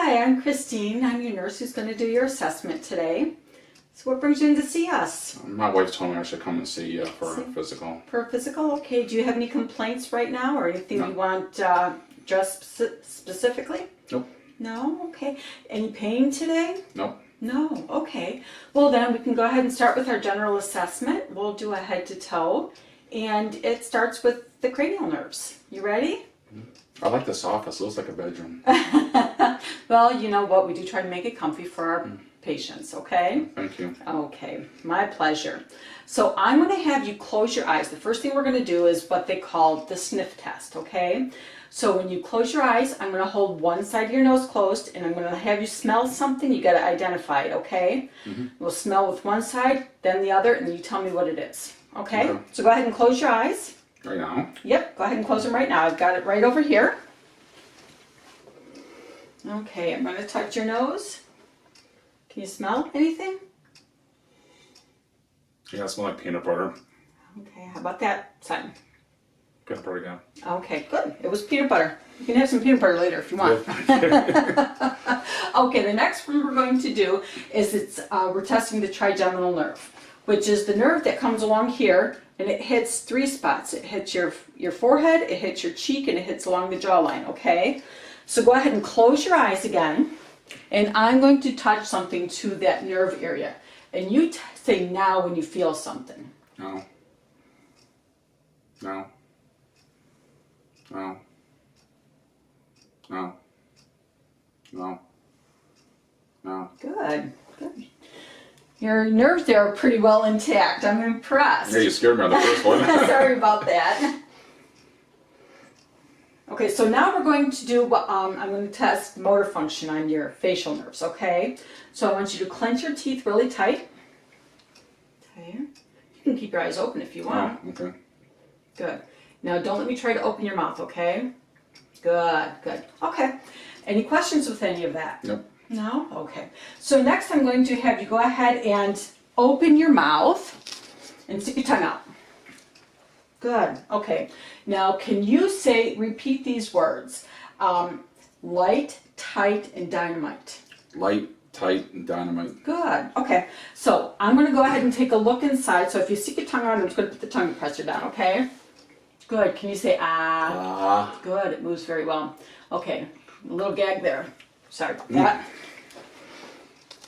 Hi, I'm Christine. I'm your nurse who's going to do your assessment today. So what brings you in to see us? My wife told me I should come and see you for a physical. For a physical? Okay. Do you have any complaints right now or anything No. you want addressed specifically? Nope. No? Okay. Any pain today? Nope. No. Okay. Well, then we can go ahead and start with our general assessment. We'll do a head to toe. And it starts with the cranial nerves. You ready? I like this office. It looks like a bedroom. Well, you know what? We do try to make it comfy for our patients, okay? Thank you. Okay, my pleasure. So I'm going to have you close your eyes. The first thing we're going to do is what they call the sniff test, okay? So when you close your eyes, I'm going to hold one side of your nose closed and I'm going to have you smell something. You got to identify it, okay? We'll smell with one side, then the other, and you tell me what it is, okay? Okay. So go ahead and close your eyes. Right now? Yep, go ahead and close them right now. I've got it right over here. Okay, I'm going to touch your nose. Can you smell anything? Yeah, it smells like peanut butter. Okay, how about that side? Peanut butter again. Okay, good. It was peanut butter. You can have some peanut butter later if you want. Okay, the next one we're going to do is we're testing the trigeminal nerve, which is the nerve that comes along here and it hits three spots. It hits your forehead, it hits your cheek, and it hits along the jawline, okay? So go ahead and close your eyes again, and I'm going to touch something to that nerve area. And you say now when you feel something. No. No. No. No. No. No. Good, good. Your nerves there are pretty well intact. I'm impressed. Yeah, you scared me on the first one. Sorry about that. Okay, so now we're going to do, I'm going to test motor function on your facial nerves, okay? So I want you to clench your teeth really tight. Okay. You can keep your eyes open if you want. Oh, okay. Good. Now don't let me try to open your mouth, okay? Good, good. Okay. Any questions with any of that? Nope. No? Okay. So next I'm going to have you go ahead and open your mouth and stick your tongue out. Good. Okay. Now can you repeat these words? Light, tight, and dynamite. Light, tight, and dynamite. Good. Okay. So I'm going to go ahead and take a look inside. So if you stick your tongue out, I'm just going to put the tongue depressor down, okay? Good. Can you say ah? Ah. Good. It moves very well. Okay. A little gag there. Sorry about that.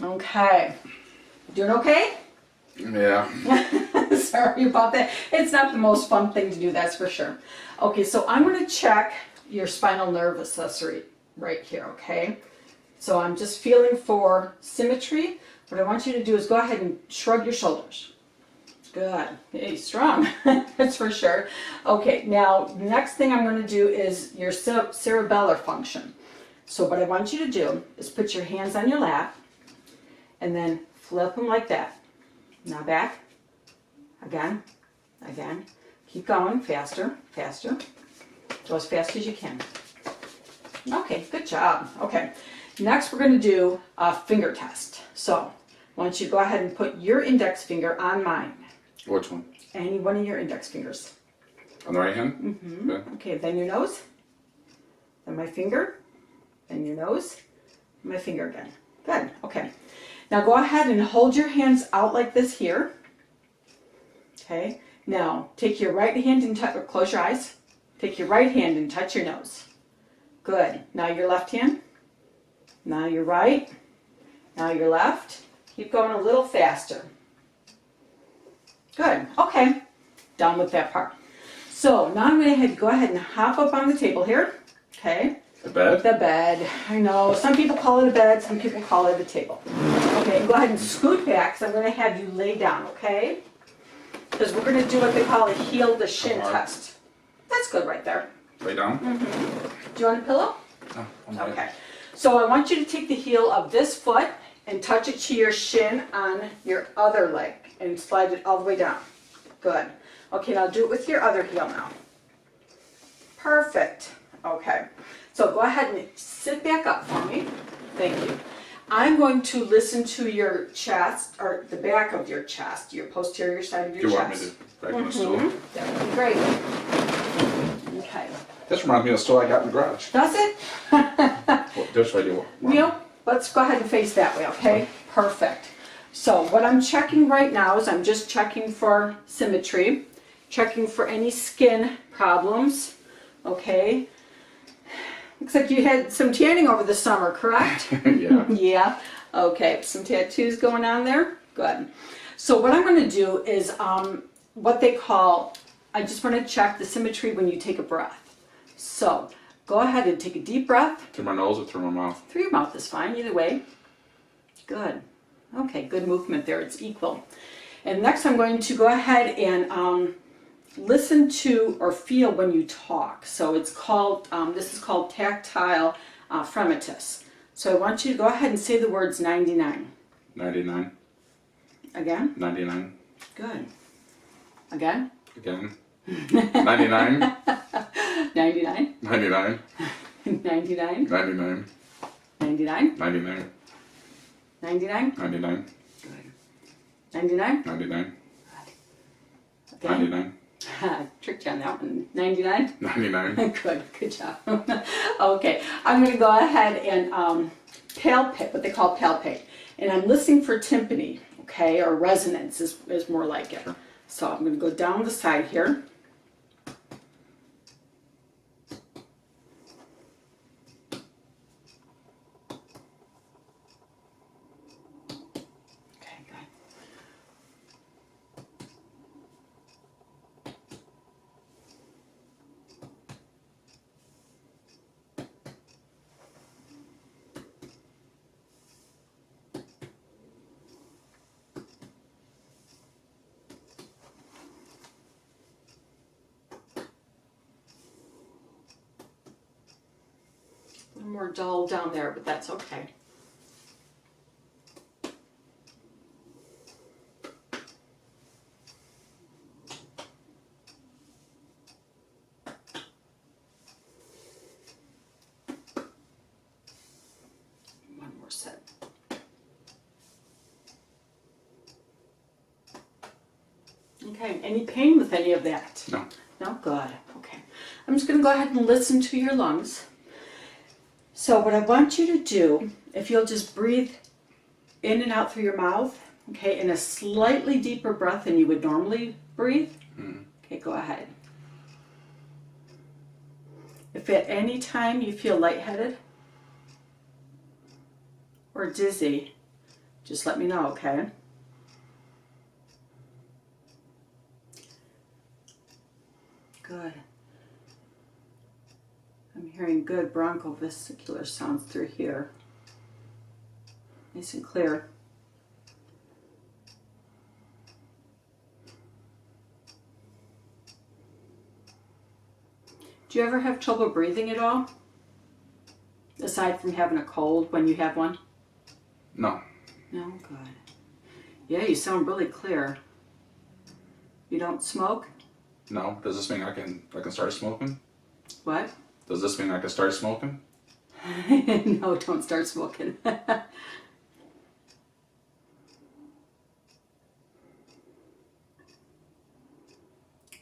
Okay. Doing okay? Yeah. Sorry about that. It's not the most fun thing to do, that's for sure. Okay, so I'm going to check your spinal nerve accessory right here, okay? So I'm just feeling for symmetry. What I want you to do is go ahead and shrug your shoulders. Good. Hey, strong. That's for sure. Okay, now the next thing I'm going to do is your cerebellar function. So what I want you to do is put your hands on your lap and then flip them like that. Now back. Again. Again. Keep going. Faster. Faster. Go as fast as you can. Okay, good job. Okay. Next we're going to do a finger test. So I want you to go ahead and put your index finger on mine. Which one? Any one of your index fingers. On the right hand? Mm-hmm. Okay. Okay, then your nose. Then my finger. Then your nose. My finger again. Good. Okay. Now go ahead and hold your hands out like this here. Okay. Now take your right hand and close your eyes. Take your right hand and touch your nose. Good. Now your left hand. Now your right. Now your left. Keep going a little faster. Good. Okay. Done with that part. So now I'm going to have you go ahead and hop up on the table here. Okay. The bed? The bed. I know. Some people call it a bed. Some people call it a table. Okay. Go ahead and scoot back because I'm going to have you lay down. Okay. Because we're going to do what they call a heel to shin test. That's good right there. Lay down? Mm-hmm. Do you want a pillow? No. I'm right. Okay. So I want you to take the heel of this foot and touch it to your shin on your other leg and slide it all the way down. Good. Okay, now do it with your other heel now. Perfect. Okay. So go ahead and sit back up for me. Thank you. I'm going to listen to your chest, or the back of your chest, your posterior side of your Do you chest. want me to back in the stool? That would be great. Okay. This reminds me of the stool I got in the garage. Does it? What, This way, you want? Yep, let's go ahead and face that way, okay? Perfect. So what I'm checking right now is I'm just checking for symmetry, checking for any skin problems, okay? Looks like you had some tanning over the summer, correct? Yeah. Yeah, okay, some tattoos going on there, good. So what I'm gonna do is what they call, I just wanna check the symmetry when you take a breath. So go ahead and take a deep breath. Through my nose or through my mouth? Through your mouth is fine, either way. Good. Okay, good movement there, it's equal. And next I'm going to go ahead and listen to or feel when you talk. So it's called, this is called tactile fremitus. So I want you to go ahead and say the words 99. 99. Again? 99. Good. Again? Again. 99. 99. 99. 99. 99. 99. 99. 99. 99. Good. 99. 99. Again. 99. Tricked you on that one. 99. 99. Good job. Okay, I'm going to go ahead and palpate, what they call palpate. And I'm listening for tympany, okay, or resonance is more like it. Sure. So I'm going to go down the side here. Okay, good. A little more dull down there, but that's okay. One more set. Okay, any pain with any of that? No. No? Good. Okay. I'm just going to go ahead and listen to your lungs. So what I want you to do, if you'll just breathe in and out through your mouth, okay, in a slightly deeper breath than you would normally breathe. Okay, go ahead. If at any time you feel lightheaded or dizzy, just let me know, okay? Good. I'm hearing good bronchovesicular sounds through here. Nice and clear. Do you ever have trouble breathing at all? Aside from having a cold when you have one? No. No? Good. Yeah, you sound really clear. You don't smoke? No. Does this mean I can start smoking? What? Does this mean I can start smoking? No, don't start smoking.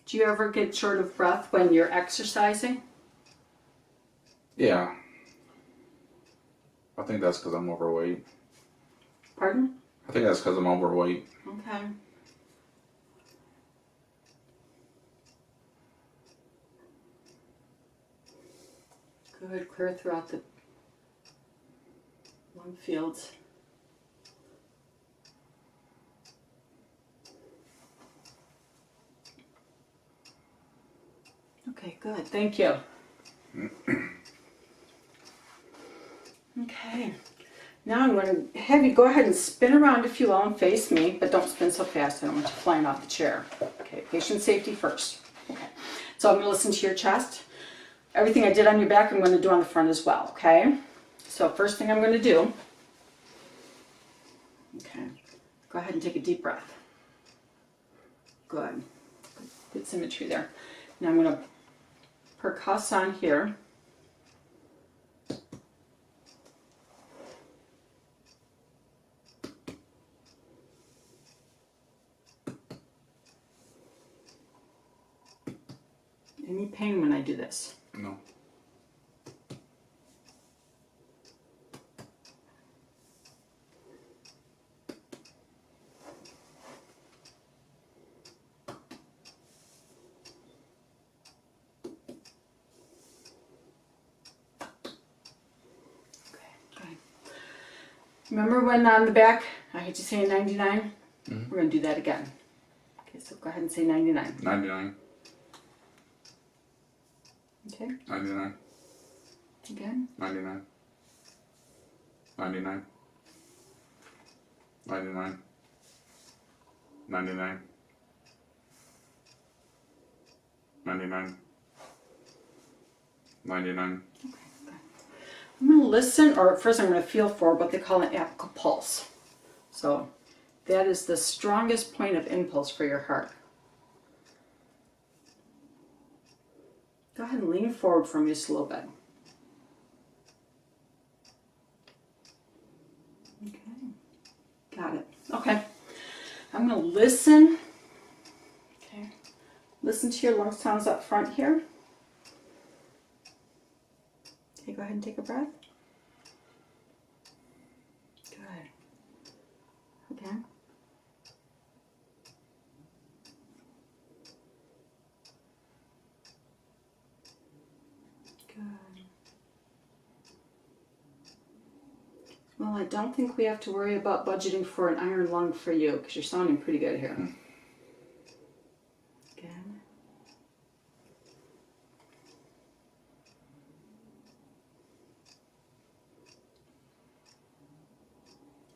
Do you ever get short of breath when you're exercising? Yeah. I think that's because I'm overweight. Pardon? I think that's because I'm overweight. Okay. Good, clear throughout the lung fields. Okay, good, thank you. Okay, now I'm going to have you go ahead and spin around if you will and face me, but don't spin so fast, I don't want you flying off the chair. Okay, patient safety first. Okay, so I'm going to listen to your chest. Everything I did on your back, I'm going to do on the front as well, okay? So first thing I'm going to do, okay, go ahead and take a deep breath. Good. Good symmetry there. Now I'm going to percuss on here. Any pain when I do this? No. Remember when on the back, I hate to say 99? We're going to do that again. Okay, so go ahead and say 99. 99. Okay, 99. again. 99. 99. 99. 99. 99. 99. I'm going to listen, or first I'm going to feel for what they call an apical pulse. So that is the strongest point of impulse for your heart. Go ahead and lean forward for me just a little bit. Okay, got it. Okay, I'm going to listen. Okay, listen to your lung sounds up front here. Okay, go ahead and take a breath. Good. Okay. Good. Well, I don't think we have to worry about budgeting for an iron lung for you because you're sounding pretty good here. Good.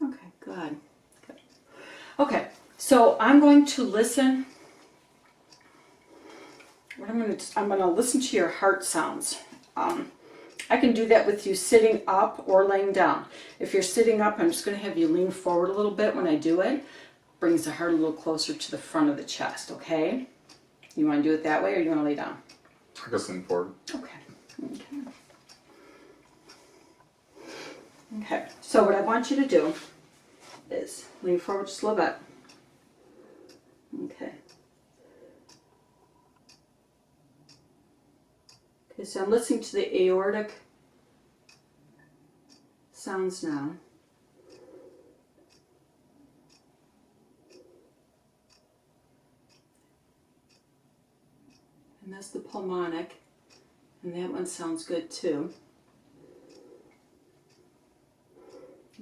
Okay, good. Good. Okay, so I'm going to listen. I'm going to listen to your heart sounds. I can do that with you sitting up or laying down. If you're sitting up, I'm just going to have you lean forward a little bit when I do it. Brings the heart a little closer to the front of the chest, okay? You want to do it that way or you want to lay down? I guess lean forward. Okay. Okay. Okay, so what I want you to do is lean forward just a little bit. Okay. Okay, so I'm listening to the aortic sounds now. And that's the pulmonic, and that one sounds good too.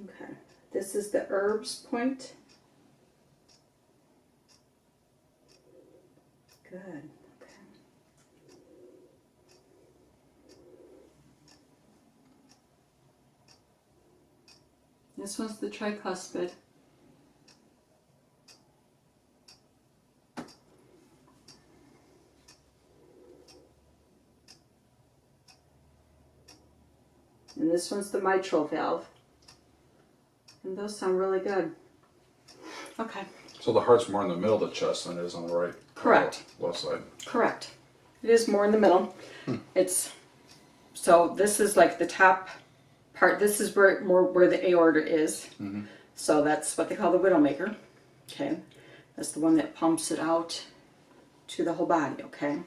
Okay, this is the herbs point. Good. Okay. This one's the tricuspid. And this one's the mitral valve. And those sound really good. Okay. So the heart's more in the middle of the chest than it is on the right. Correct. Left side. Correct. It is more in the middle. It's so this is like the top part. This is where the aorta is. So that's what they call the widowmaker. Okay. That's the one that pumps it out to the whole body, okay?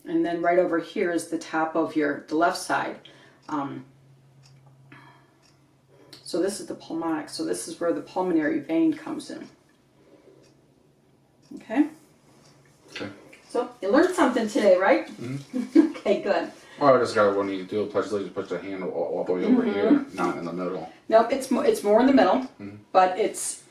And then right over here is the top of the left side. So this is the pulmonic. So this is where the pulmonary vein comes in. Okay? Okay. So you learned something today, right? Okay, good. Well, I just got when you do a pledge allegiance, put the hand all the way over here, not in the middle. Nope, it's more in the middle, but it's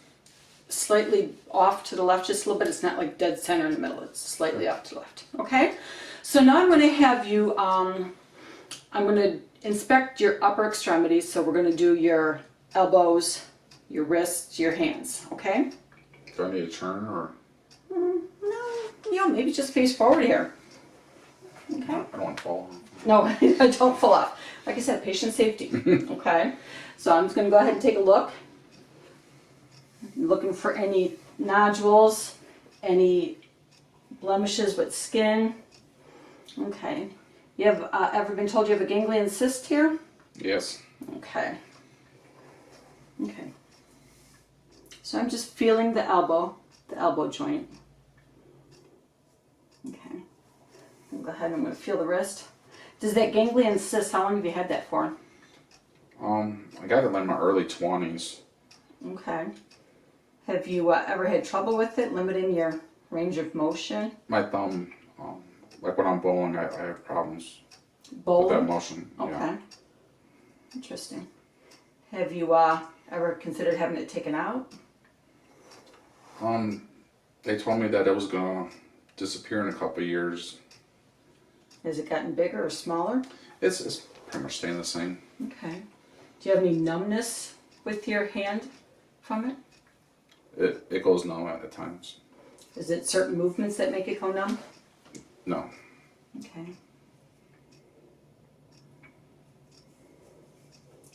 slightly off to the left just a little bit. It's not like dead center in the middle. It's slightly off to the left. Okay? So now I'm going to have you, I'm going to inspect your upper extremities. So we're going to do your elbows, your wrists, your hands. Okay? Do I need to turn or? No, maybe just face forward here. Okay? I don't want to fall. No, don't fall off. Like I said, patient safety. Okay? So I'm just going to go ahead and take a look. Looking for any nodules, any blemishes with skin. Okay. You have ever been told you have a ganglion cyst here? Yes. Okay. Okay. So I'm just feeling the elbow joint. Okay. I'll go ahead and I'm going to feel the wrist. Does that ganglion cyst, how long have you had that for? I got it in my early 20s. Okay. Have you ever had trouble with it, limiting your range of motion? My thumb, like when I'm bowling, I have problems with that Bowling? motion. Okay. Yeah. Interesting. Have you ever considered having it taken out? They told me that it was gonna disappear in a couple of years. Has it gotten bigger or smaller? It's pretty much staying the same. Okay. Do you have any numbness with your hand from it? It goes numb at times. Is it certain movements that make it go numb? No. Okay.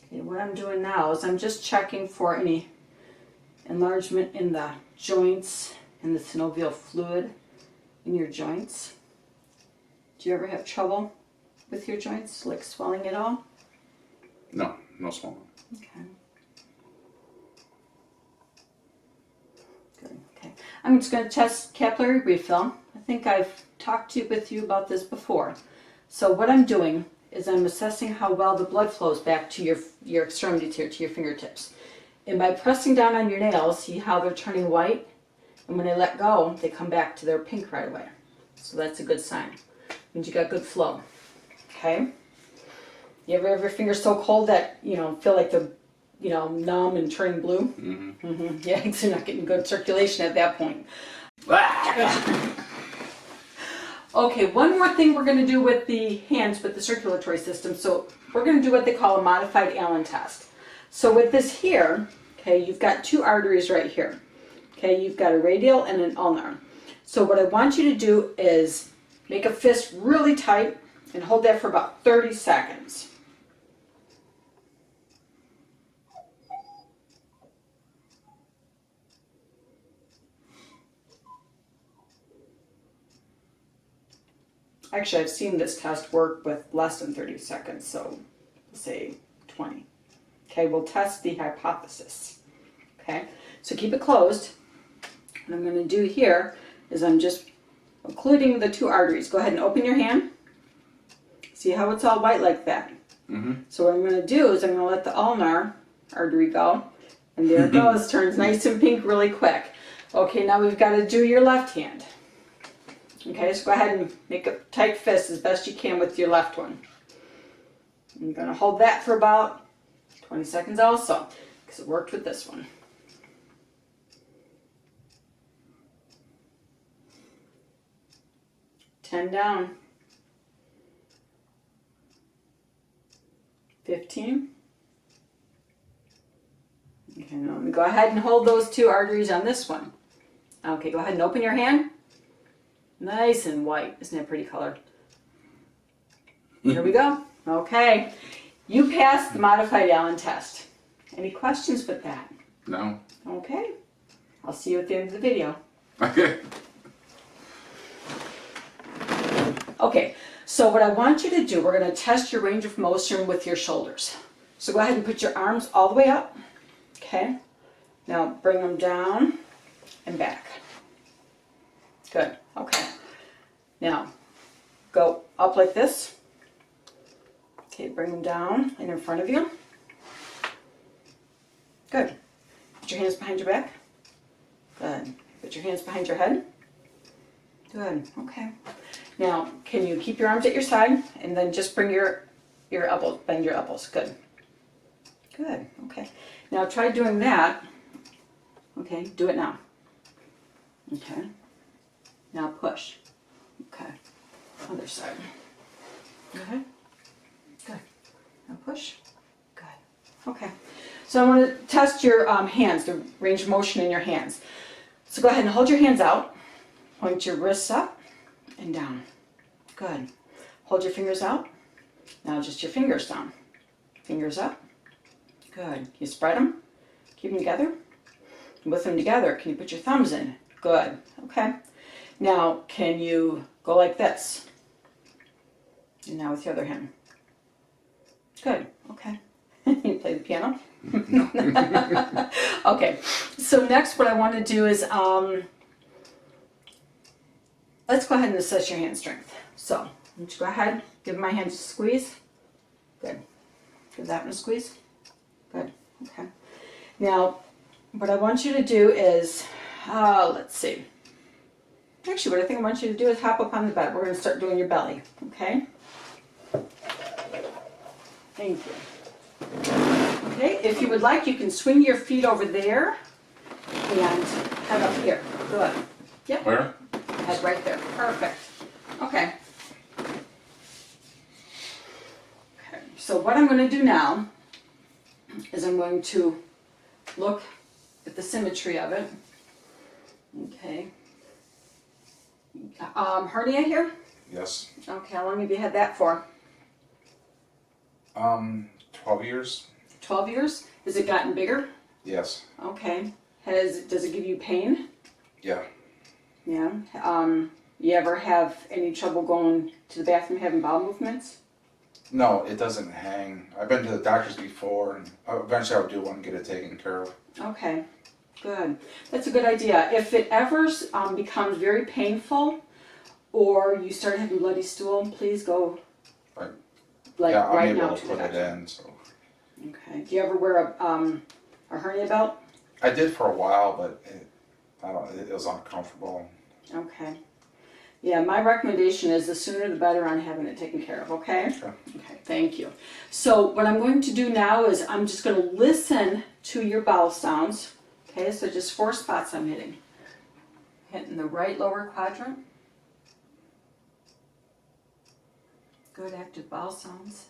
Okay, what I'm doing now is I'm just checking for any enlargement in the joints and the synovial fluid in your joints. Do you ever have trouble with your joints, like swelling at all? No swelling. Okay. Good. Okay. I'm just going to test capillary refill. I think I've talked with you about this before. So what I'm doing is I'm assessing how well the blood flows back to your extremities here, to your fingertips. And by pressing down on your nails, see how they're turning white? And when I let go, they come back to their pink right away. So that's a good sign. Means you got good flow. Okay? You ever have your fingers so cold that, feel like they're, numb and turning blue? Mm-hmm. Mm-hmm. Yeah, because you're not getting good circulation at that point. Okay, one more thing we're going to do with the hands, with the circulatory system. So we're going to do what they call a modified Allen test. So with this here, okay, you've got two arteries right here. Okay, you've got a radial and an ulnar. So what I want you to do is make a fist really tight and hold that for about 30 seconds. Actually, I've seen this test work with less than 30 seconds, so say 20. Okay, we'll test the hypothesis. Okay, so keep it closed. What I'm going to do here is I'm just occluding the two arteries. Go ahead and open your hand. See how it's all white like that? Mm-hmm. So what I'm going to do is I'm going to let the ulnar artery go. And there it goes. Turns nice and pink really quick. Okay, now we've got to do your left hand. Okay, so go ahead and make a tight fist as best you can with your left one. I'm going to hold that for about 20 seconds also, because it worked with this one. Ten down. 15. Okay, now let me go ahead and hold those two arteries on this one. Okay, go ahead and open your hand. Nice and white. Isn't that a pretty color? Here we go. Okay. You passed the modified Allen test. Any questions with that? No. Okay. I'll see you at the end of the video. Okay. Okay, so what I want you to do, we're going to test your range of motion with your shoulders. So go ahead and put your arms all the way up. Okay. Now bring them down and back. Good. Okay. Now go up like this. Okay, bring them down and in front of you. Good. Put your hands behind your back. Good. Put your hands behind your head. Good. Okay. Now, can you keep your arms at your side and then just bring your elbows, bend your elbows. Good. Good. Okay. Now try doing that. Okay, do it now. Okay. Now push. Okay. Other side. Okay. Good. Now push. Good. Okay. So I want to test your hands, the range of motion in your hands. So go ahead and hold your hands out. Point your wrists up and down. Good. Hold your fingers out. Now just your fingers down. Fingers up. Good. You spread them. Keep them together. And with them together, can you put your thumbs in? Good. Okay. Now, can you go like this? And now with the other hand. Good. Okay. You play the piano? Okay. So next what I want to do is, let's go ahead and assess your hand strength. So, let's go ahead, give my hands a squeeze. Good. Give that one a squeeze. Good. Okay. Now, what I want you to do is, let's see. Actually, what I think I want you to do is hop up on the bed. We're going to start doing your belly. Okay? Thank you. Okay, if you would like, you can swing your feet over there and head up here. Good. Yep. Where? Head right there. Perfect. Okay. Okay. So what I'm going to do now is I'm going to look at the symmetry of it. Okay. Hernia here? Yes. Okay, how long have you had that for? 12 years? 12 years? Has it gotten bigger? Yes. Okay. Does it give you pain? Yeah. Yeah. You ever have any trouble going to the bathroom having bowel movements? No, it doesn't hang. I've been to the doctors before, and eventually I'll do one and get it taken care of. Okay. Good. That's a good idea. If it ever becomes very painful or you start having bloody stool, please go Right. like Yeah, I'm right able now to to the put it doctor. in. So Okay. Do you ever wear a hernia belt? I did for a while, but it was uncomfortable. Okay. Yeah, my recommendation is the sooner the better on having it taken care of, okay? Sure. Okay, thank you. So what I'm going to do now is I'm just going to listen to your bowel sounds. Okay, so just 4 spots I'm hitting. Hitting the right lower quadrant. Good active bowel sounds.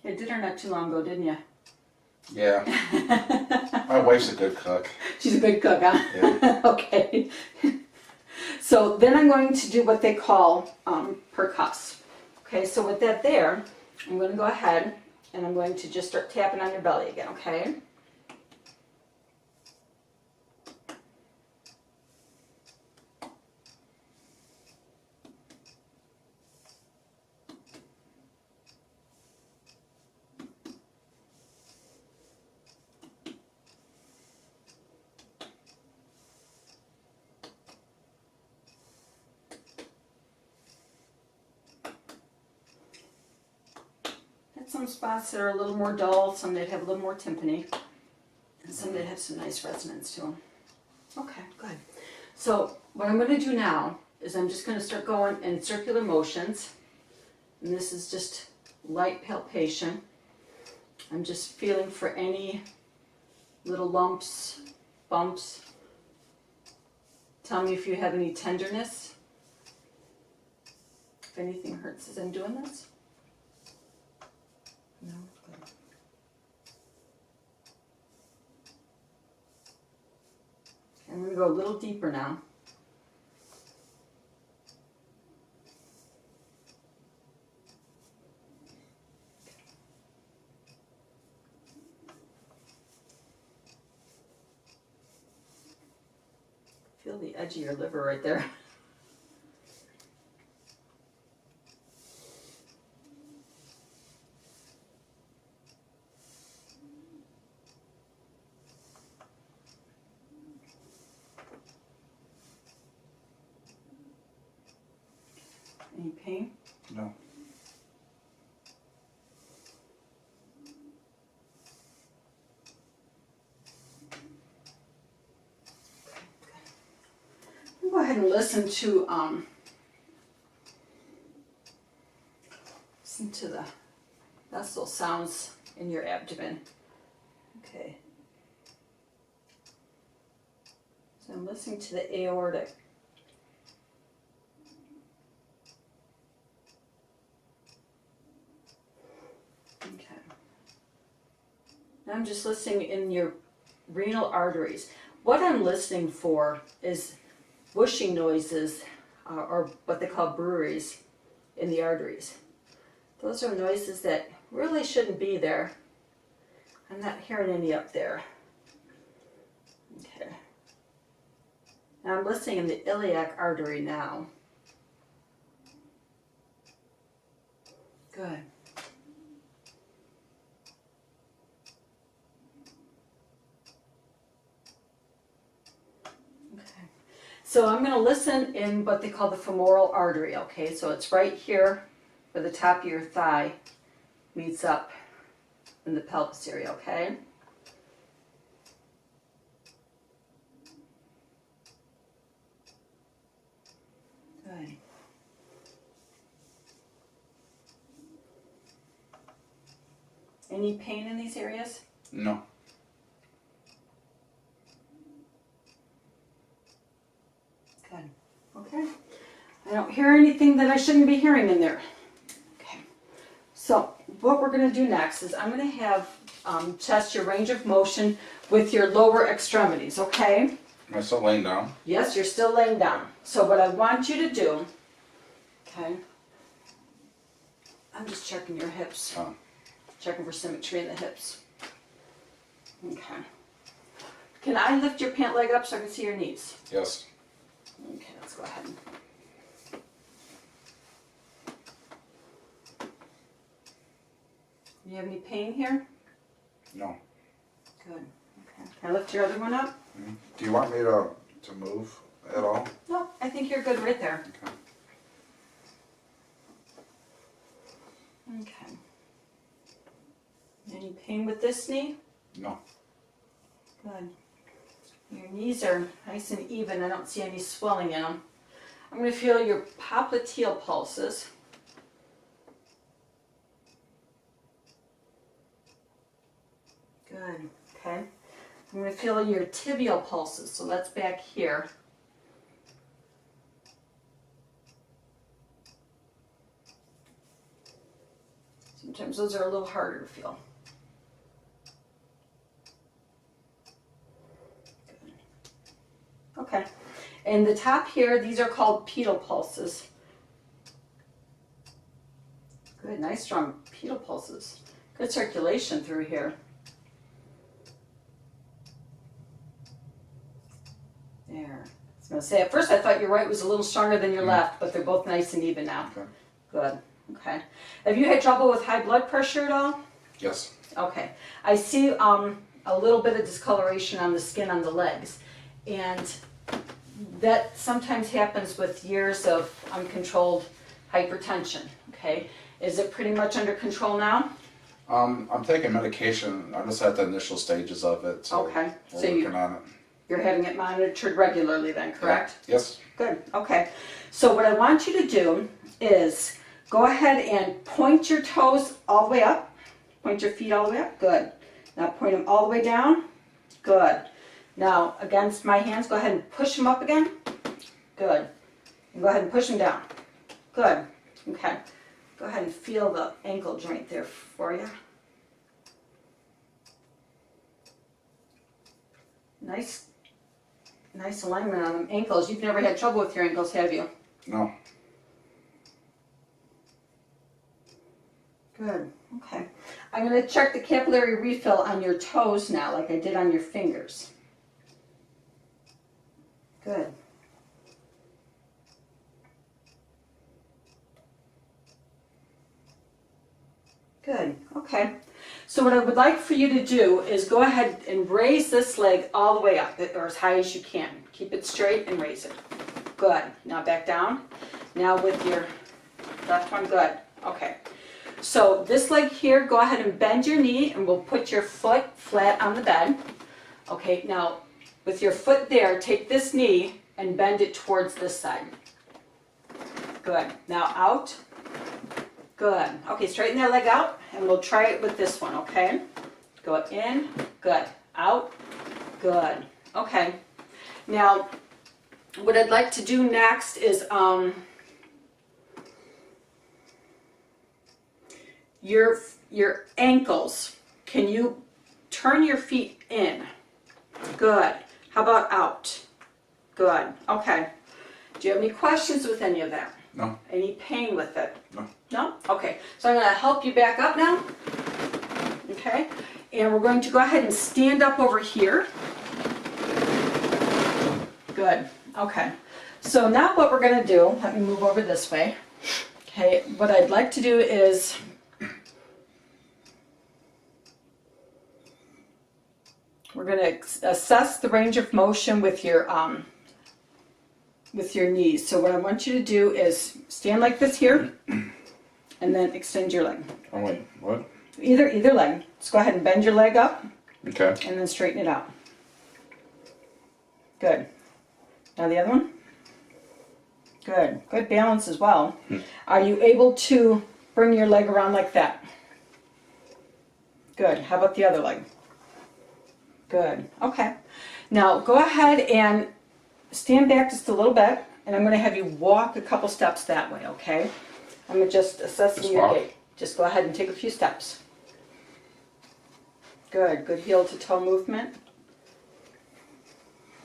You did her not too long ago, didn't you? Yeah. My wife's a good cook. She's a good cook, huh? Yeah. Okay. So then I'm going to do what they call percuss. Okay, so with that there, I'm going to go ahead and I'm going to just start tapping on your belly again, okay? Some spots that are a little more dull, some that have a little more timpani, and some that have some nice resonance to them. Okay, good. So what I'm going to do now is I'm just going to start going in circular motions, and this is just light palpation. I'm just feeling for any little lumps, bumps. Tell me if you have any tenderness, if anything hurts as I'm doing this. No? Good. I'm going to go a little deeper now. Feel the edge of your liver right there. Any pain? No. Go ahead and listen to the vessel sounds in your abdomen. Okay. So I'm listening to the aortic. Okay. Now I'm just listening in your renal arteries. What I'm listening for is whooshing noises, or what they call breweries, in the arteries. Those are noises that really shouldn't be there. I'm not hearing any up there. Okay. Now I'm listening in the iliac artery now. Good. So I'm going to listen in what they call the femoral artery, okay? So it's right here where the top of your thigh meets up in the pelvis area, okay? Any pain in these areas? No. Good. Okay. I don't hear anything that I shouldn't be hearing in there. Okay. So what we're going to do next is I'm going to have test your range of motion with your lower extremities, okay? Am I still laying down? Yes, you're still laying down. So what I want you to do, okay, I'm just checking your hips. Oh. Checking for symmetry in the hips. Okay. Can I lift your pant leg up so I can see your knees? Yes. Okay, let's go ahead. You have any pain here? No. Good. Okay. Can I lift your other one up? Do you want me to move at all? No, I think you're good right there. Okay. Okay. Any pain with this knee? No. Good. Your knees are nice and even. I don't see any swelling in them. I'm going to feel your popliteal pulses. Good. Okay. I'm going to feel your tibial pulses. So that's back here. Sometimes those are a little harder to feel. Good. Okay. And the top here, these are called pedal pulses. Good, nice strong pedal pulses. Good circulation through here. There. I was going to say, at first I thought your right was a little stronger than your left, but they're both nice and even now. Okay. Good. Okay. Have you had trouble with high blood pressure at all? Yes. Okay. I see a little bit of discoloration on the skin on the legs. And that sometimes happens with years of uncontrolled hypertension. Okay. Is it pretty much under control now? I'm taking medication. I'm just at the initial stages of it. So Okay. we're So working on it. You're having it monitored regularly then, correct? Yeah. Yes. Good, okay. So what I want you to do is go ahead and point your toes all the way up. Point your feet all the way up, good. Now point them all the way down, good. Now against my hands, go ahead and push them up again, good. And go ahead and push them down, good, okay. Go ahead and feel the ankle joint there for you. Nice alignment on them ankles. You've never had trouble with your ankles, have you? No. Good. Okay. I'm going to check the capillary refill on your toes now, like I did on your fingers. Good. Good. Okay. So what I would like for you to do is go ahead and raise this leg all the way up, or as high as you can. Keep it straight and raise it. Good. Now back down. Now with your left one. Good. Okay. So this leg here, go ahead and bend your knee and we'll put your foot flat on the bed. Okay, now with your foot there, take this knee and bend it towards this side. Good. Now out. Good. Okay, straighten that leg out and we'll try it with this one, okay? Go in. Good. Out. Good. Okay. Now, what I'd like to do next is your ankles. Can you turn your feet in? Good. How about out? Good. Okay. Do you have any questions with any of that? No. Any pain with it? No. No? Okay. So I'm going to help you back up now. Okay. And we're going to go ahead and stand up over here. Good. Okay. So now what we're going to do, let me move over this way. Okay. What I'd like to do is we're going to assess the range of motion with your knees. So what I want you to do is stand like this here, and then extend your leg. Oh wait, what? Either leg. Just go ahead and bend your leg up, Okay. and then straighten it out. Good. Now the other one. Good. Good balance as well. Are you able to bring your leg around like that? Good. How about the other leg? Good. Okay. Now go ahead and stand back just a little bit, and I'm going to have you walk a couple steps that way, okay? I'm just assessing Just your walk? gait. Just go ahead and take a few steps. Good. Good heel to toe movement.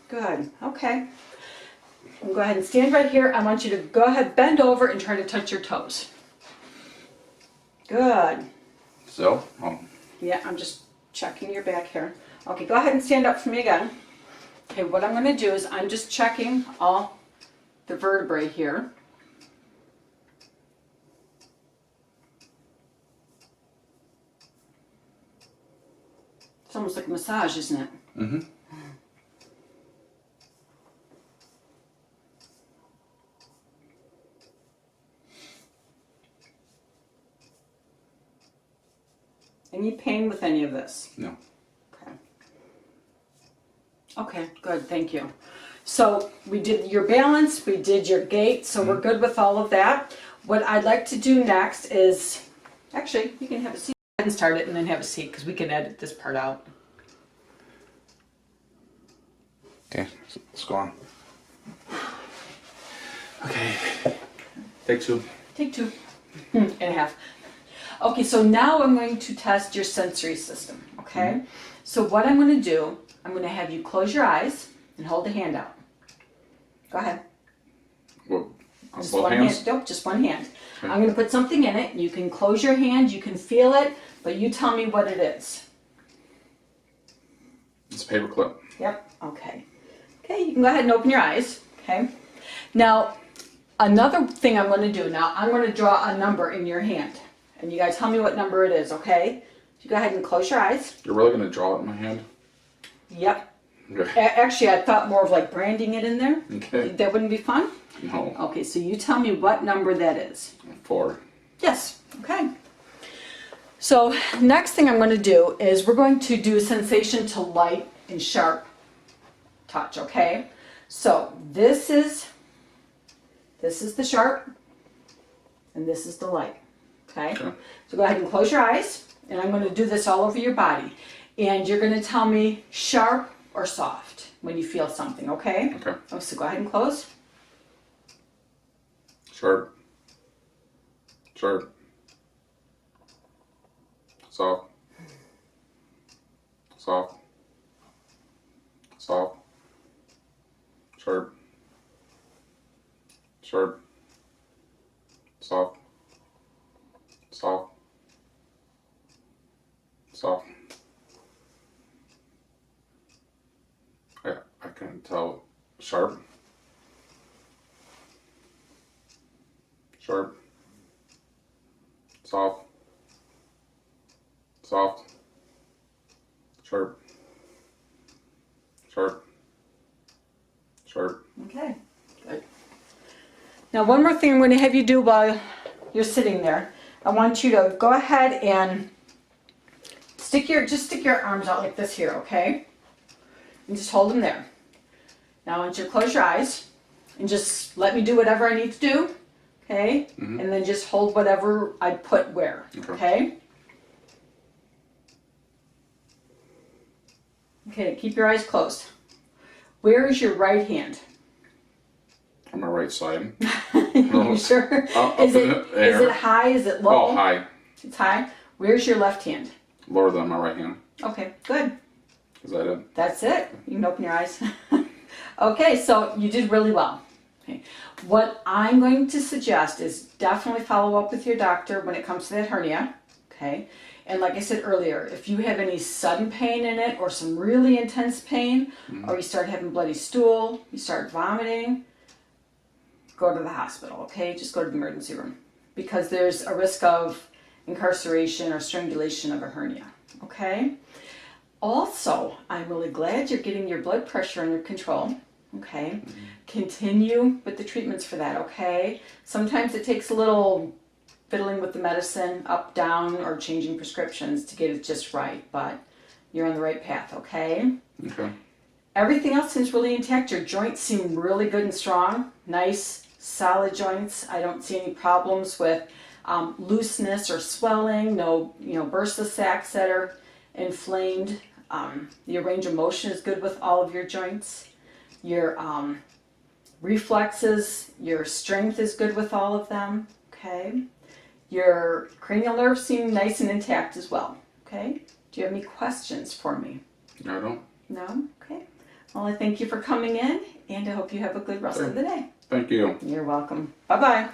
Good. Okay. And go ahead and stand right here. I want you to go ahead, bend over, and try to touch your toes. Good. So, oh, Yeah, I'm just checking your back here. Okay, go ahead and stand up for me again. Okay, what I'm going to do is I'm just checking all the vertebrae here. It's almost like a massage, isn't it? mm-hmm. Any pain with any of this? No. Okay. Okay, good, thank you. So we did your balance, we did your gait, so we're good with all of that. What I'd like to do next is, actually, you can have a seat. Go ahead and start it and then have a seat because we can edit this part out. Okay, let's go on. Okay. Take 2. Take 2 and a half. Okay, so now I'm going to test your sensory system, okay? So what I'm going to do, I'm going to have you close your eyes and hold the hand out. Go ahead. What? On Just both one hands? hand. Nope, just one hand. Okay. I'm going to put something in it. You can close your hand, you can feel it, but you tell me what it is. It's a paper clip. Yep, okay. Okay, you can go ahead and open your eyes, okay? Now, another thing I'm going to do now, I'm going to draw a number in your hand. And you guys tell me what number it is, okay? You go ahead and close your eyes. You're really going to draw it in my hand? Yep. Okay. Actually, I thought more of like branding it in there. Okay. That wouldn't be fun? No. Okay, so you tell me what number that is. 4. Yes, okay. So next thing I'm going to do is we're going to do sensation to light and sharp touch, okay? So this is the sharp and this is the light, okay? Okay. So go ahead and close your eyes and I'm going to do this all over your body. And you're going to tell me sharp or soft when you feel something, okay? Okay. Oh, so go ahead and close. Sharp. Sharp. Soft. Soft. Soft. Sharp. Sharp. Soft. Soft. Soft. I can tell. Sharp. Sharp. Soft. Soft. Sharp. Sharp. Sharp. Okay, good. Now one more thing I'm going to have you do while you're sitting there. I want you to go ahead and stick your arms out like this here, okay? And just hold them there. Now I want you to close your eyes and just let me do whatever I need to do, okay? Mhm. And then just hold whatever I put where, Okay. okay? Okay, keep your eyes closed. Where is your right hand? On my right side. You sure? Up Is in it the air. is it high? Is it low? Oh, high. It's high. Where's your left hand? Lower than my right hand. Okay, good. Is that it? That's it. You can open your eyes. Okay, so you did really well. Okay. What I'm going to suggest is definitely follow up with your doctor when it comes to that hernia. Okay. And like I said earlier, if you have any sudden pain in it or some really intense pain, or you start having bloody stool, you start vomiting, go to the hospital, okay? Just go to the emergency room because there's a risk of incarceration or strangulation of a hernia, okay? Also, I'm really glad you're getting your blood pressure under control, okay? Continue with the treatments for that, okay? Sometimes it takes a little fiddling with the medicine, up, down, or changing prescriptions to get it just right, but you're on the right path, okay? Okay. Everything else seems really intact. Your joints seem really good and strong. Nice, solid joints. I don't see any problems with looseness or swelling. No, bursa sacs that are inflamed. Your range of motion is good with all of your joints. Your reflexes, your strength is good with all of them. Okay. Your cranial nerves seem nice and intact as well. Okay. Do you have any questions for me? I don't. No? Okay. Well, I thank you for coming in, and I hope you have a good rest of the day. Thank you. You're welcome. Bye-bye.